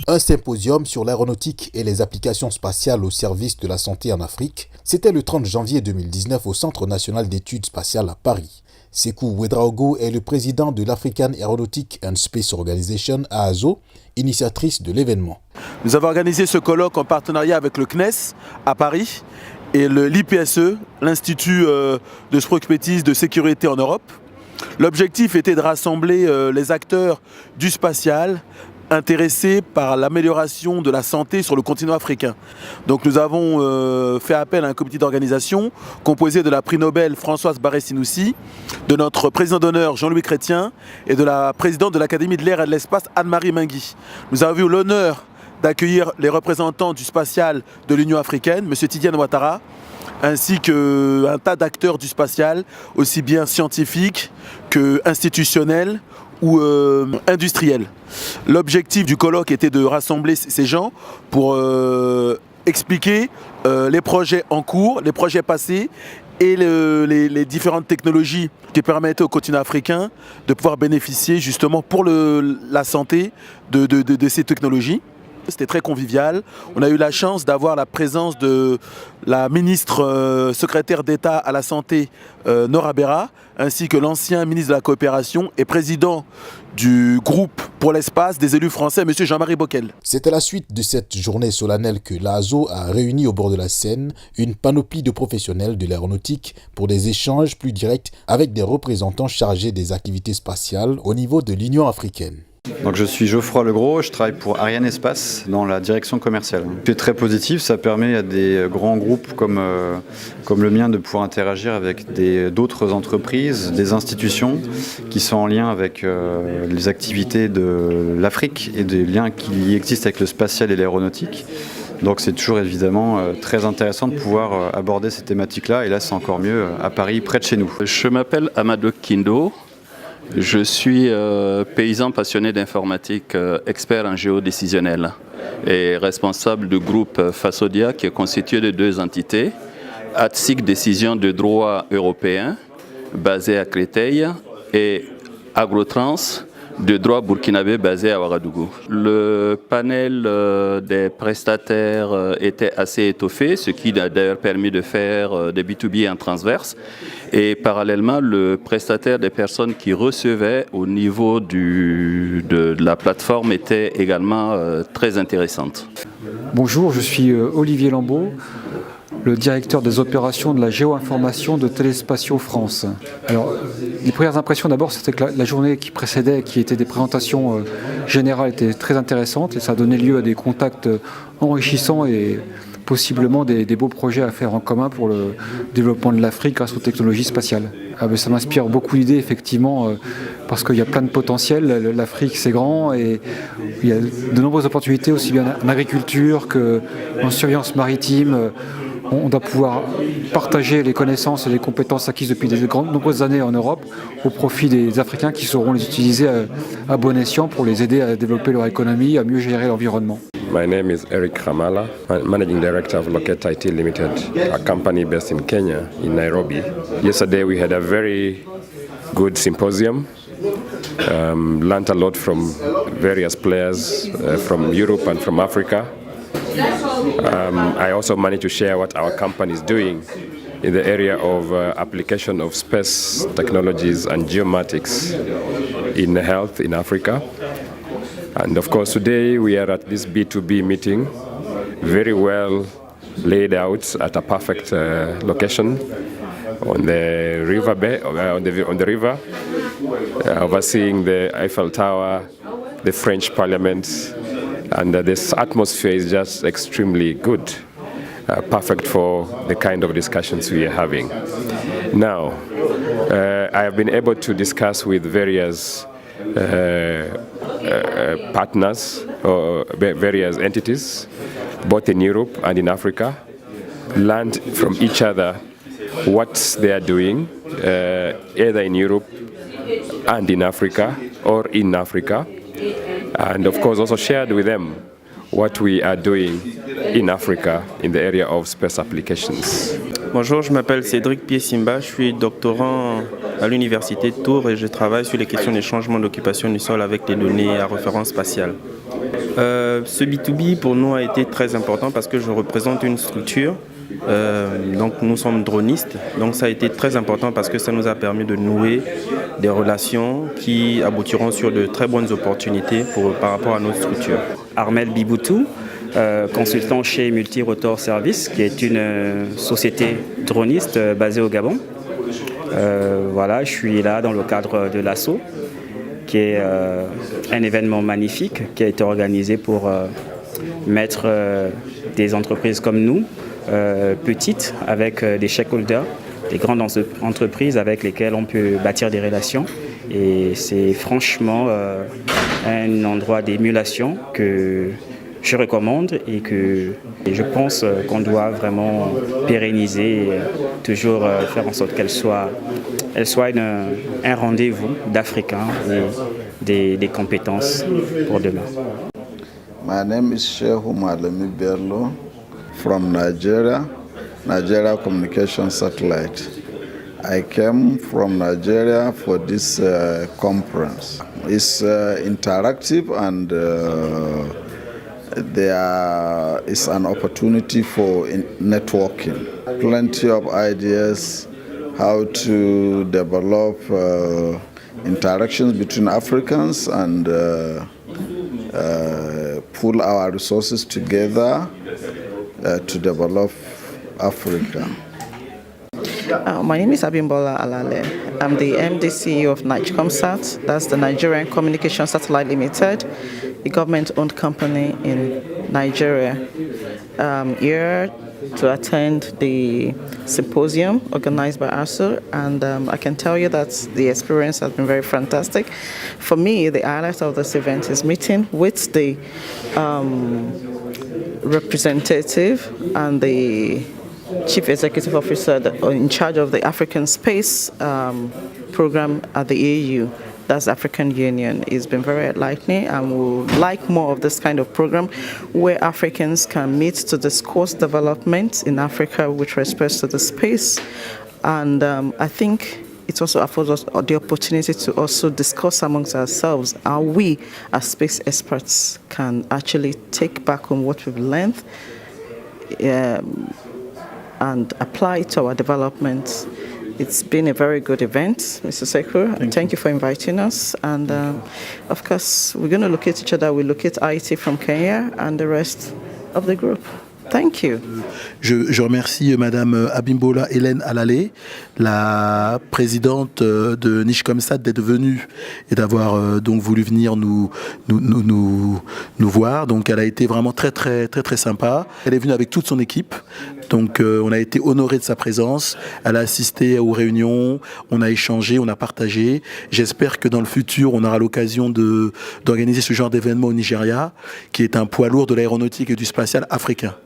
Un symposium sur l'aéronautique et les applications spatiales au service de la santé en Afrique, c'était le 30 janvier 2019 au Centre national d'études spatiales à Paris. Sekou Ouedraogo est le président de l'African Aeronautic and Space Organization, AASO, initiatrice de l'événement. Nous avons organisé ce colloque en partenariat avec le CNES à Paris et l'IPSE, l'Institut de Prospective de sécurité en Europe. L'objectif était de rassembler les acteurs du spatial intéressés par l'amélioration de la santé sur le continent africain. Donc nous avons fait appel à un comité d'organisation composé de la prix Nobel Françoise Barré-Sinoussi, de notre président d'honneur Jean-Louis Chrétien et de la présidente de l'Académie de l'air et de l'espace Anne-Marie Mingui. Nous avons eu l'honneur d'accueillir les représentants du spatial de l'Union africaine, M. Tidiane Ouattara, ainsi qu'un tas d'acteurs du spatial, aussi bien scientifiques qu'institutionnels ou industriels. L'objectif du colloque était de rassembler ces gens pour expliquer les projets en cours, les projets passés et les différentes technologies qui permettent au continent africain de pouvoir bénéficier justement pour la santé de ces technologies. C'était très convivial. On a eu la chance d'avoir la présence de la ministre secrétaire d'État à la Santé, Nora Berra, ainsi que l'ancien ministre de la Coopération et président du groupe pour l'espace des élus français, M. Jean-Marie Bockel. C'est à la suite de cette journée solennelle que l'AASO a réuni au bord de la Seine une panoplie de professionnels de l'aéronautique pour des échanges plus directs avec des représentants chargés des activités spatiales au niveau de l'Union africaine. Donc je suis Geoffroy Legros, je travaille pour Ariane Espace dans la direction commerciale. C'est très positif, ça permet à des grands groupes comme le mien de pouvoir interagir avec d'autres entreprises, des institutions qui sont en lien avec les activités de l'Afrique et des liens qui y existent avec le spatial et l'aéronautique. Donc c'est toujours évidemment très intéressant de pouvoir aborder ces thématiques-là et là c'est encore mieux à Paris, près de chez nous. Je m'appelle Amadou Kindo. Je suis paysan passionné d'informatique, expert en géodécisionnel et responsable du groupe Fasodia qui est constitué de deux entités, ATSIC Décision de droit européen basé à Créteil et Agrotrans de droit burkinabé basé à Ouagadougou. Le panel des prestataires était assez étoffé, ce qui a d'ailleurs permis de faire des B2B en transverse. Et parallèlement, le prestataire des personnes qui recevaient au niveau de la plateforme était également très intéressante. Bonjour, je suis Olivier Lambeau, le directeur des opérations de la géoinformation de Téléspatio France. Alors, les premières impressions d'abord, c'était que la journée qui précédait, qui était des présentations générales, était très intéressante et ça a donné lieu à des contacts enrichissants et possiblement des beaux projets à faire en commun pour le développement de l'Afrique grâce aux technologies spatiales. Ça m'inspire beaucoup d'idées, effectivement, parce qu'il y a plein de potentiel. L'Afrique, c'est grand et il y a de nombreuses opportunités, aussi bien en agriculture qu'en surveillance maritime. On doit pouvoir partager les connaissances et les compétences acquises depuis de nombreuses années en Europe au profit des Africains qui sauront les utiliser à bon escient pour les aider à développer leur économie, à mieux gérer l'environnement. My name is Eric Ramala, Managing Director of Lockheed IT Limited, a company based in Kenya, in Nairobi. Yesterday we had a very good symposium. Learned a lot from various players from Europe and from Africa. I also managed to share what our company is doing in the area of application of space technologies and geomatics in health in Africa. And of course today we are at this B2B meeting, very well laid out at a perfect location on the river on the river, overseeing the Eiffel Tower, the French Parliament, and this atmosphere is just extremely good, perfect for the kind of discussions we are having. Now, I have been able to discuss with various partners or various entities, both in Europe and in Africa, learned from each other what they are doing, either in Europe and in Africa or in Africa, and of course also shared with them what we are doing in Africa in the area of space applications. Bonjour, je m'appelle Cédric Pied-Simba, je suis doctorant à l'Université de Tours et je travaille sur les questions des changements d'occupation du sol avec des données à référence spatiale. Ce B2B pour nous a été très important parce que je représente une structure. Donc nous sommes dronistes, donc ça a été très important parce que ça nous a permis de nouer des relations qui aboutiront sur de très bonnes opportunités par rapport à notre structure. Armel Biboutou, consultant chez Multi-Rotor Service, qui est une société droniste basée au Gabon. Voilà, je suis là dans le cadre de l'ASSO, qui est un événement magnifique qui a été organisé pour mettre des entreprises comme nous, petites, avec des shareholders, des grandes entreprises avec lesquelles on peut bâtir des relations. Et c'est franchement un endroit d'émulation que je recommande et que je pense qu'on doit vraiment pérenniser et toujours faire en sorte qu'elle soit un rendez-vous d'Africains et des compétences pour demain. My name is Sheikh Malami Bello from Nigeria Communication Satellite. I came from Nigeria for this conference. It's interactive and there is an opportunity for networking. Plenty of ideas how to develop interactions between Africans and pull our resources together to develop Africa. My name is Abimbola Alale. I'm the MD CEO of NIGECOMSAT. That's the Nigerian Communication Satellite Limited, a government-owned company in Nigeria. Here to attend the symposium organized by ASU, and I can tell you that the experience has been very fantastic. For me, the highlight of this event is meeting with the representative and the Chief Executive Officer in charge of the African Space Program at the AU. That's the African Union. It's been very enlightening, and we would like more of this kind of program where Africans can meet to discuss development in Africa with respect to the space. And I think it also affords us the opportunity to also discuss amongst ourselves how we as space experts can actually take back on what we've learned and apply it to our development. It's been a very good event, Mr. Sekou. Thank you for inviting us. And of course, we're going to look at each other. We look at IT from Kenya and the rest of the group. Thank you. Je remercie Madame Abimbola Hélène Alale, la présidente de NIGECOMSAT, d'être venue et d'avoir donc voulu venir nous voir. Donc elle a été vraiment très sympa. Elle est venue avec toute son équipe. Donc on a été honoré de sa présence. Elle a assisté aux réunions, on a échangé, on a partagé. J'espère que dans le futur, on aura l'occasion d'organiser ce genre d'événement au Nigeria, qui est un poids lourd de l'aéronautique et du spatial africain.